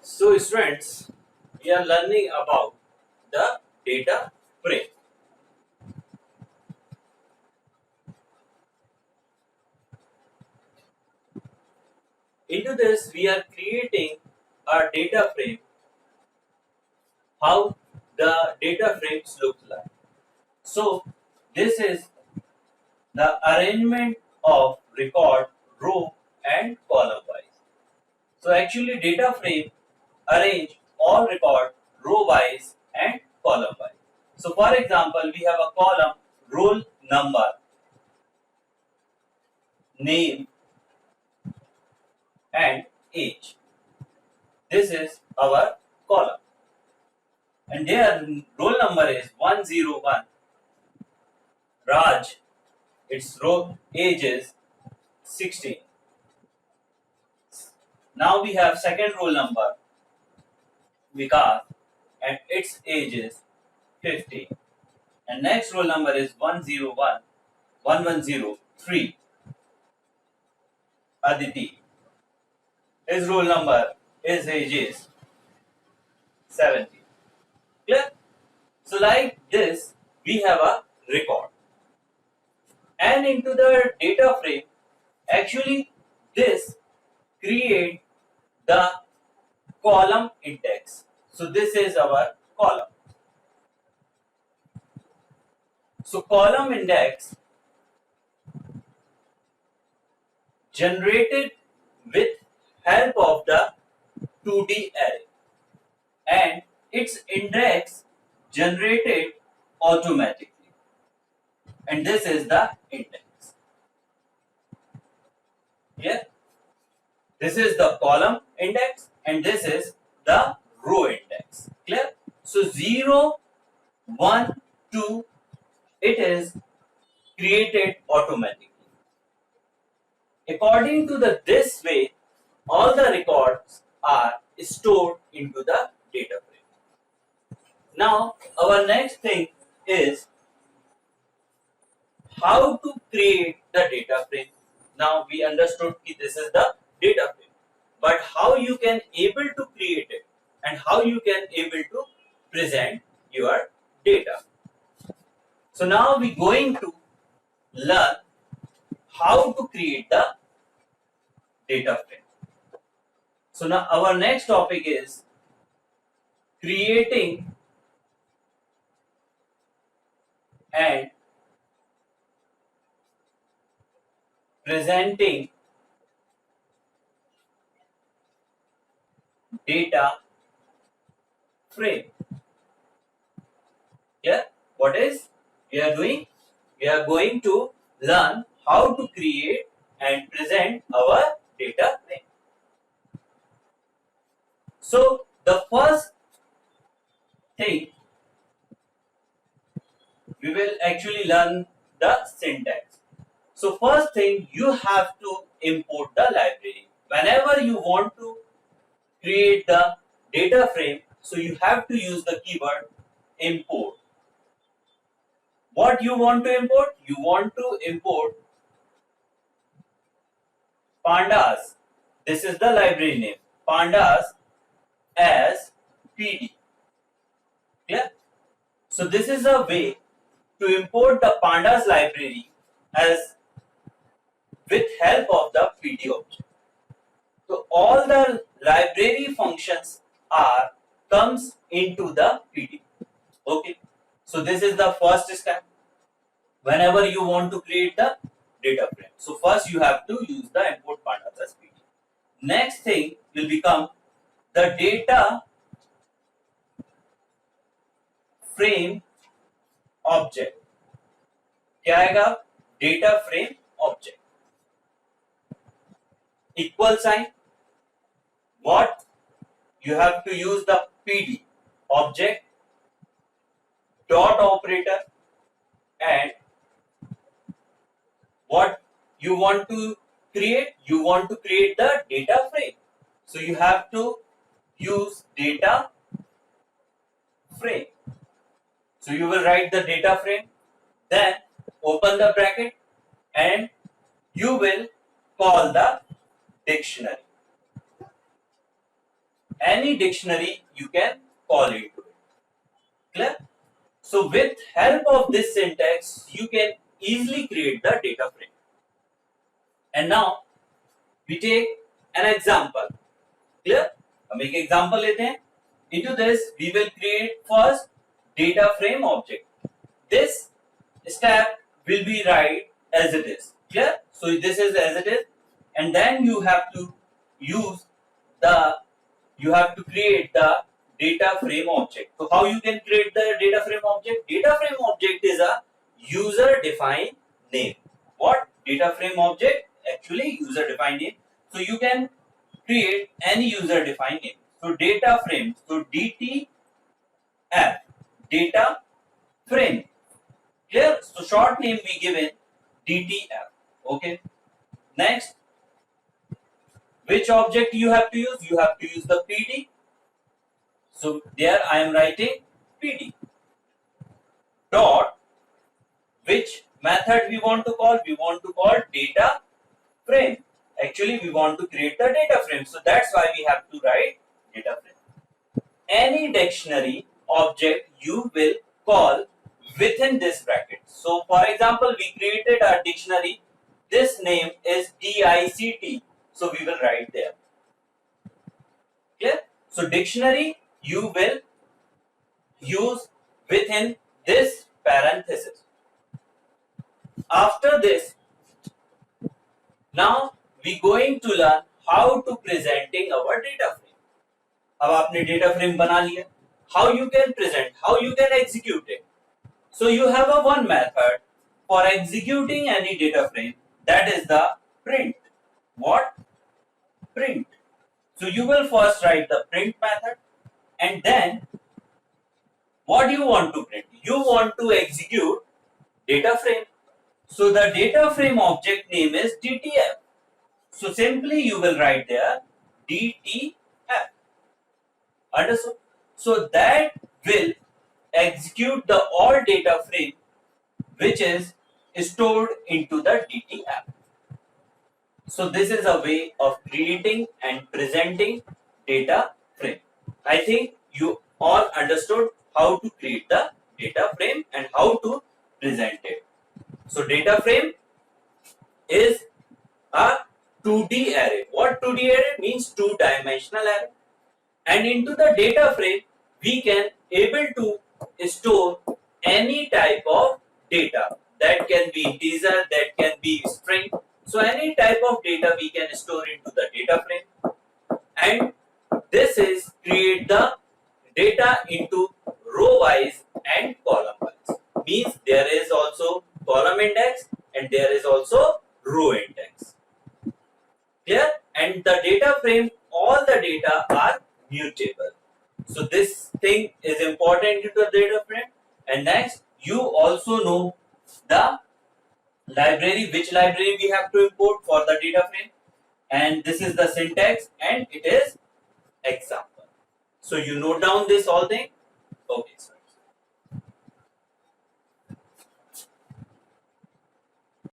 So students, we are learning about the data frame. Into this, we are creating a data frame, how the data frames look like. So this is the arrangement of record row and column wise. So actually data frame arrange all record row wise and column wise. So for example, we have a column roll number, name and age. This is our column. And their roll number is 101. Raj, its row age is 16. Now we have second roll number, Vikas, and its age is 50. And next roll number is 101, 1103. Aditi. His roll number, his age is 70. Clear? So like this, we have a record. And into the data frame, actually this create the column index. So this is our column. So column index generated with help of the 2D array, and its index generated automatically, and this is the index. Here, this is the column index and this is the row index. Clear? So 0, 1, 2, it is created automatically. According to this way, all the records are stored into the data frame. Now, our next thing is how to create the data frame. Now, we understood that this is the data frame, but how you can able to create it and how you can able to present your data. So now we going to learn how to create the data frame. So now our next topic is creating and presenting data frame. Here, what is we are doing? We are going to learn how to create and present our data frame. So the first thing we will actually learn the syntax. So first thing, you have to import the library. Whenever you want to create the data frame, so you have to use the keyword import. What you want to import? You want to import pandas. This is the library name. Pandas as PD. Clear? So this is a way to import the pandas library as with help of the PD object. So all the library functions are comes into the PD. Okay. So this is the first step. Whenever you want to create the data frame, so first you have to use the import pandas as PD. Next thing will become the data frame object. क्या आएगा? Data frame object. Equal sign. What? You have to use the PD object, dot operator, and what you want to create? You want to create the data frame. So you have to use data frame. So you will write the data frame, then open the bracket and you will call the dictionary. any dictionary you can call into it. Clear? So with help of this syntax, you can easily create the data frame. And now we take an example. Clear? हम एक example लेते हैं. Into this, we will create first data frame object. This step will be right as it is. Clear? So this is as it is, and then you have to create the data frame object. So how you can create the data frame object? Data frame object is a user defined name. What? Data frame object actually user defined name. So you can create any user defined name. So data frame, so DTF, data frame. Clear? So short name we given DTF. Okay. Next, which object you have to use? You have to use the PD. So there I am writing PD. Dot, which method we want to call? We want to call data frame. Actually, we want to create the data frame. So that's why we have to write data frame. Any dictionary object you will call within this bracket. So for example, we created a dictionary. This name is DICT. So we will write there. Clear? So dictionary you will use within this parenthesis. After this, now we going to learn how to presenting our data frame. अब आपने data frame बना लिया. How you can present? How you can execute it? So you have a one method for executing any data frame. That is the print. What? Print. So you will first write the print method, and then what you want to print? You want to execute data frame. So the data frame object name is DTF. So simply you will write there DTF. Understood? So that will execute the all data frame which is stored into the DTF. So this is a way of creating and presenting data frame. I think you all understood how to create the data frame and how to present it. So data frame is a 2D array. What 2D array means? Two-dimensional array. And into the data frame, we can able to store any type of data. That can be integer, that can be string. So any type of data we can store into the data frame. And this is create the data into row wise and column wise. Means there is also column index and there is also row index. Clear? And the data frame, all the data are mutable. So this thing is important into the data frame. And next, you also know the library, which library we have to import for the data frame. And this is the syntax and it is example. So you note down this all thing. Okay, sir.